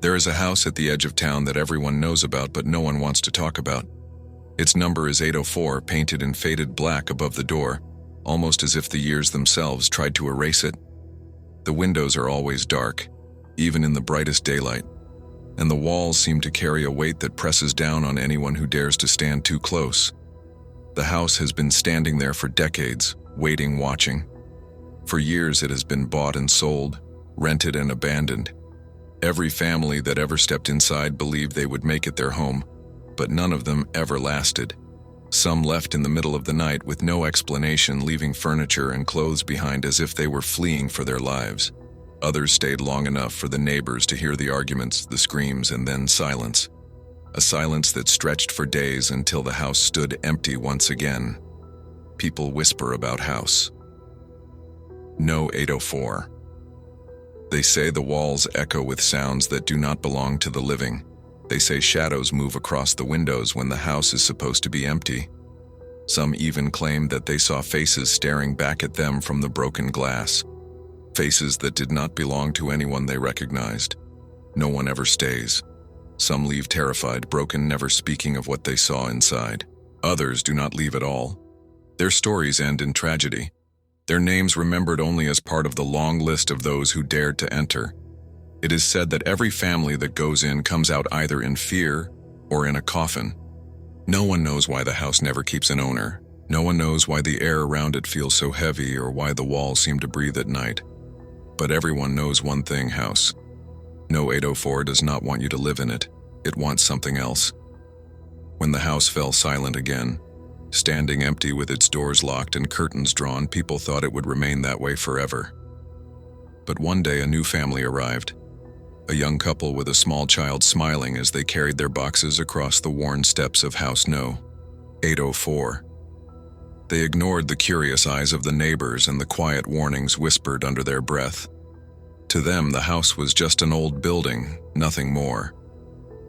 There is a house at the edge of town that everyone knows about but no one wants to talk about. Its number is 804, painted in faded black above the door, almost as if the years themselves tried to erase it. The windows are always dark, even in the brightest daylight, and the walls seem to carry a weight that presses down on anyone who dares to stand too close. The house has been standing there for decades, waiting, watching. For years it has been bought and sold, rented and abandoned. Every family that ever stepped inside believed they would make it their home, but none of them ever lasted. Some left in the middle of the night with no explanation, leaving furniture and clothes behind as if they were fleeing for their lives. Others stayed long enough for the neighbors to hear the arguments, the screams, and then silence. A silence that stretched for days until the house stood empty once again. People whisper about house. No 804. They say the walls echo with sounds that do not belong to the living. They say shadows move across the windows when the house is supposed to be empty. Some even claim that they saw faces staring back at them from the broken glass. Faces that did not belong to anyone they recognized. No one ever stays. Some leave terrified, broken, never speaking of what they saw inside. Others do not leave at all. Their stories end in tragedy. Their names remembered only as part of the long list of those who dared to enter. It is said that every family that goes in comes out either in fear or in a coffin. No one knows why the house never keeps an owner. No one knows why the air around it feels so heavy or why the walls seem to breathe at night. But everyone knows one thing, house. No 804 does not want you to live in it. It wants something else. When the house fell silent again, standing empty with its doors locked and curtains drawn, people thought it would remain that way forever. But one day a new family arrived. A young couple with a small child smiling as they carried their boxes across the worn steps of House No. 804. They ignored the curious eyes of the neighbors and the quiet warnings whispered under their breath. To them, the house was just an old building, nothing more.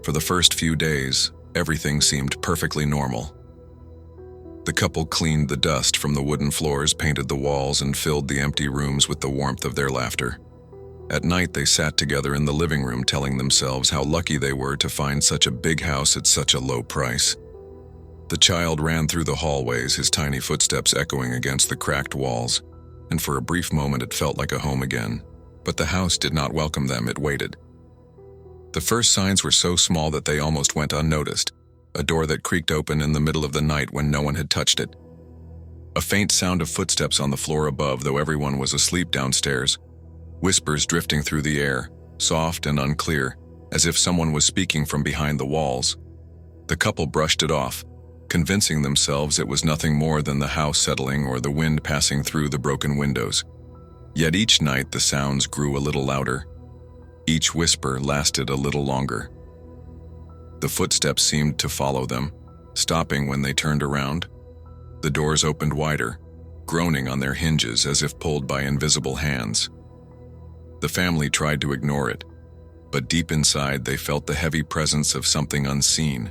For the first few days, everything seemed perfectly normal. The couple cleaned the dust from the wooden floors, painted the walls, and filled the empty rooms with the warmth of their laughter. At night, they sat together in the living room, telling themselves how lucky they were to find such a big house at such a low price. The child ran through the hallways, his tiny footsteps echoing against the cracked walls, and for a brief moment it felt like a home again. But the house did not welcome them, it waited. The first signs were so small that they almost went unnoticed. A door that creaked open in the middle of the night when no one had touched it. A faint sound of footsteps on the floor above, though everyone was asleep downstairs. Whispers drifting through the air, soft and unclear, as if someone was speaking from behind the walls. The couple brushed it off, convincing themselves it was nothing more than the house settling or the wind passing through the broken windows. Yet each night the sounds grew a little louder. Each whisper lasted a little longer. The footsteps seemed to follow them, stopping when they turned around. The doors opened wider, groaning on their hinges as if pulled by invisible hands. The family tried to ignore it, but deep inside they felt the heavy presence of something unseen,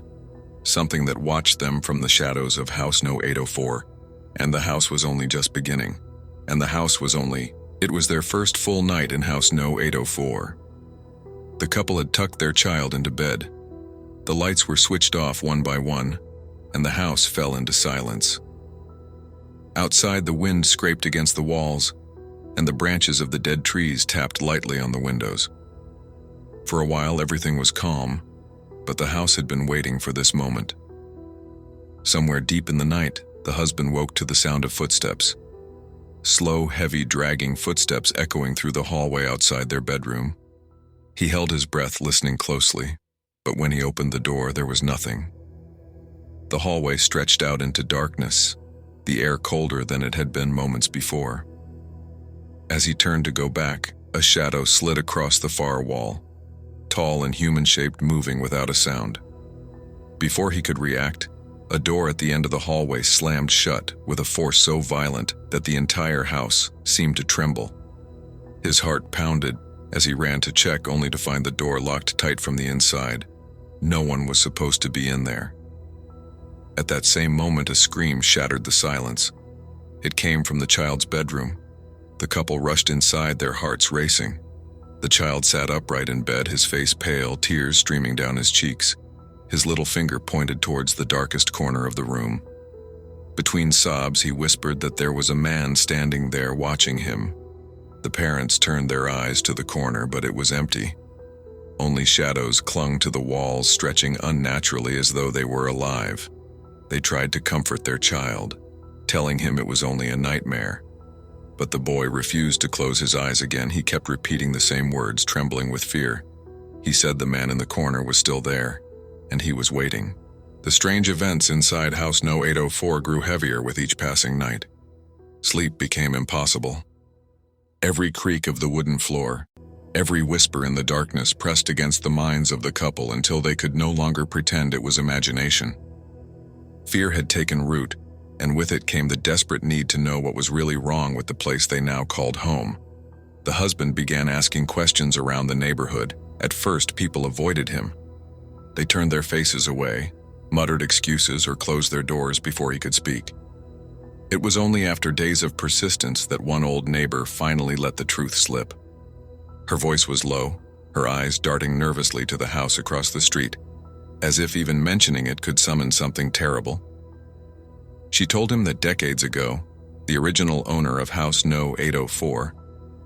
something that watched them from the shadows of House No. 804, and the house was only just beginning. It was their first full night in House No. 804. The couple had tucked their child into bed. The lights were switched off one by one, and the house fell into silence. Outside, the wind scraped against the walls, and the branches of the dead trees tapped lightly on the windows. For a while, everything was calm, but the house had been waiting for this moment. Somewhere deep in the night, the husband woke to the sound of footsteps. Slow, heavy, dragging footsteps echoing through the hallway outside their bedroom. He held his breath, listening closely. But when he opened the door, there was nothing. The hallway stretched out into darkness, the air colder than it had been moments before. As he turned to go back, a shadow slid across the far wall, tall and human-shaped, moving without a sound. Before he could react, a door at the end of the hallway slammed shut with a force so violent that the entire house seemed to tremble. His heart pounded as he ran to check, only to find the door locked tight from the inside. No one was supposed to be in there. At that same moment, a scream shattered the silence. It came from the child's bedroom. The couple rushed inside, their hearts racing. The child sat upright in bed, his face pale, tears streaming down his cheeks. His little finger pointed towards the darkest corner of the room. Between sobs, he whispered that there was a man standing there watching him. The parents turned their eyes to the corner, but it was empty. Only shadows clung to the walls, stretching unnaturally as though they were alive. They tried to comfort their child, telling him it was only a nightmare. But the boy refused to close his eyes again. He kept repeating the same words, trembling with fear. He said the man in the corner was still there, and he was waiting. The strange events inside House No. 804 grew heavier with each passing night. Sleep became impossible. Every creak of the wooden floor, every whisper in the darkness pressed against the minds of the couple until they could no longer pretend it was imagination. Fear had taken root, and with it came the desperate need to know what was really wrong with the place they now called home. The husband began asking questions around the neighborhood. At first, people avoided him. They turned their faces away, muttered excuses, or closed their doors before he could speak. It was only after days of persistence that one old neighbor finally let the truth slip. Her voice was low, her eyes darting nervously to the house across the street, as if even mentioning it could summon something terrible. She told him that decades ago, the original owner of House No. 804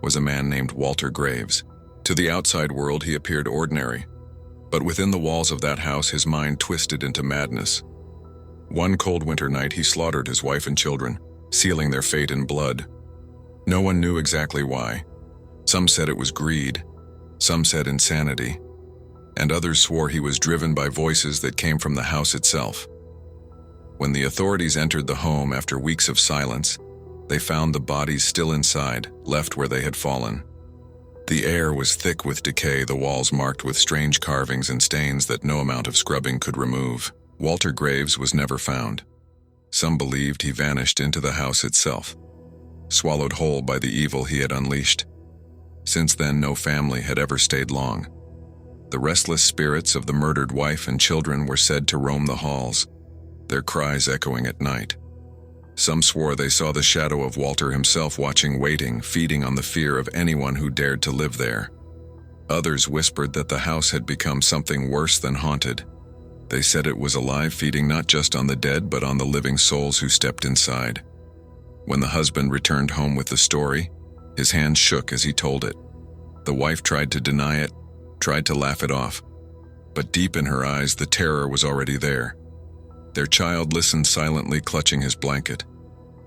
was a man named Walter Graves. To the outside world, he appeared ordinary, but within the walls of that house, his mind twisted into madness. One cold winter night, he slaughtered his wife and children, sealing their fate in blood. No one knew exactly why. Some said it was greed, some said insanity, and others swore he was driven by voices that came from the house itself. When the authorities entered the home after weeks of silence, they found the bodies still inside, left where they had fallen. The air was thick with decay, the walls marked with strange carvings and stains that no amount of scrubbing could remove. Walter Graves was never found. Some believed he vanished into the house itself, swallowed whole by the evil he had unleashed. Since then, no family had ever stayed long. The restless spirits of the murdered wife and children were said to roam the halls, their cries echoing at night. Some swore they saw the shadow of Walter himself watching, waiting, feeding on the fear of anyone who dared to live there. Others whispered that the house had become something worse than haunted. They said it was alive, feeding not just on the dead but on the living souls who stepped inside. When the husband returned home with the story, his hands shook as he told it. The wife tried to deny it, tried to laugh it off, but deep in her eyes the terror was already there. Their child listened silently, clutching his blanket,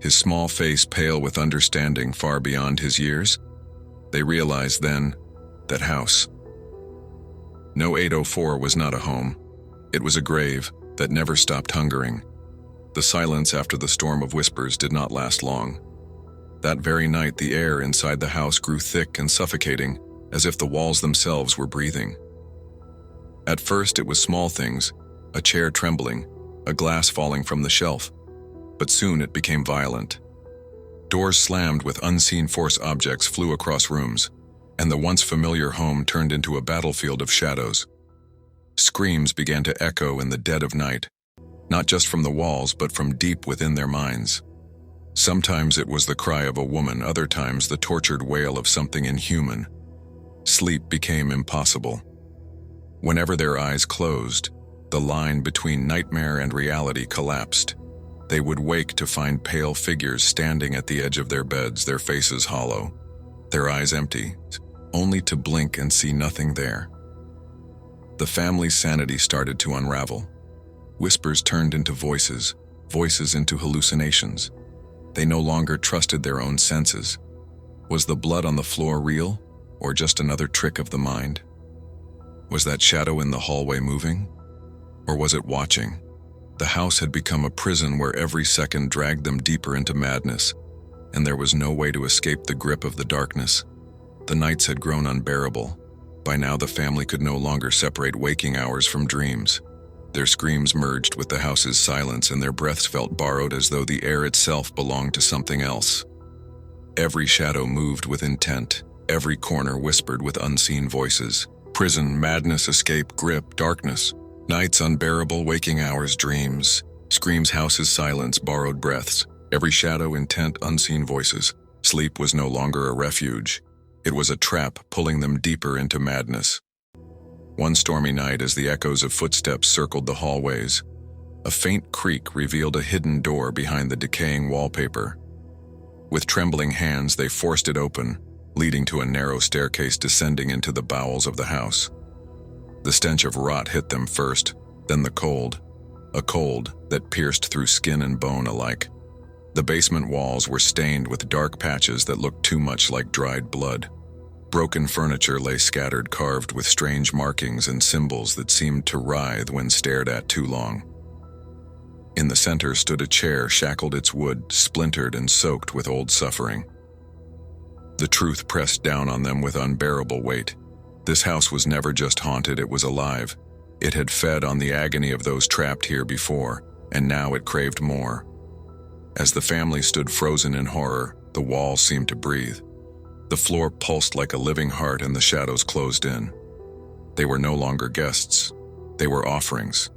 his small face pale with understanding far beyond his years. They realized then that House No. 804 was not a home. It was a grave that never stopped hungering. The silence after the storm of whispers did not last long. That very night, the air inside the house grew thick and suffocating, as if the walls themselves were breathing. At first, it was small things, a chair trembling, a glass falling from the shelf, but soon it became violent. Doors slammed with unseen force, objects flew across rooms, and the once familiar home turned into a battlefield of shadows. Screams began to echo in the dead of night, not just from the walls but from deep within their minds. Sometimes it was the cry of a woman, other times the tortured wail of something inhuman. Sleep became impossible. Whenever their eyes closed, the line between nightmare and reality collapsed. They would wake to find pale figures standing at the edge of their beds, their faces hollow, their eyes empty, only to blink and see nothing there. The family's sanity started to unravel. Whispers turned into voices, voices into hallucinations. They no longer trusted their own senses. Was the blood on the floor real, or just another trick of the mind? Was that shadow in the hallway moving? Or was it watching? The house had become a prison where every second dragged them deeper into madness, and there was no way to escape the grip of the darkness. The nights had grown unbearable. By now, the family could no longer separate waking hours from dreams. Their screams merged with the house's silence, and their breaths felt borrowed as though the air itself belonged to something else. Every shadow moved with intent. Every corner whispered with unseen voices. Prison, madness, escape, grip, darkness. Nights unbearable, waking hours, dreams. Screams, houses, silence, borrowed breaths. Every shadow, intent, unseen voices. Sleep was no longer a refuge. It was a trap pulling them deeper into madness. One stormy night, as the echoes of footsteps circled the hallways, a faint creak revealed a hidden door behind the decaying wallpaper. With trembling hands, they forced it open, leading to a narrow staircase descending into the bowels of the house. The stench of rot hit them first, then the cold, a cold that pierced through skin and bone alike. The basement walls were stained with dark patches that looked too much like dried blood. Broken furniture lay scattered, carved with strange markings and symbols that seemed to writhe when stared at too long. In the center stood a chair, shackled, its wood splintered and soaked with old suffering. The truth pressed down on them with unbearable weight. This house was never just haunted, it was alive. It had fed on the agony of those trapped here before, and now it craved more. As the family stood frozen in horror, the walls seemed to breathe. The floor pulsed like a living heart, and the shadows closed in. They were no longer guests. They were offerings.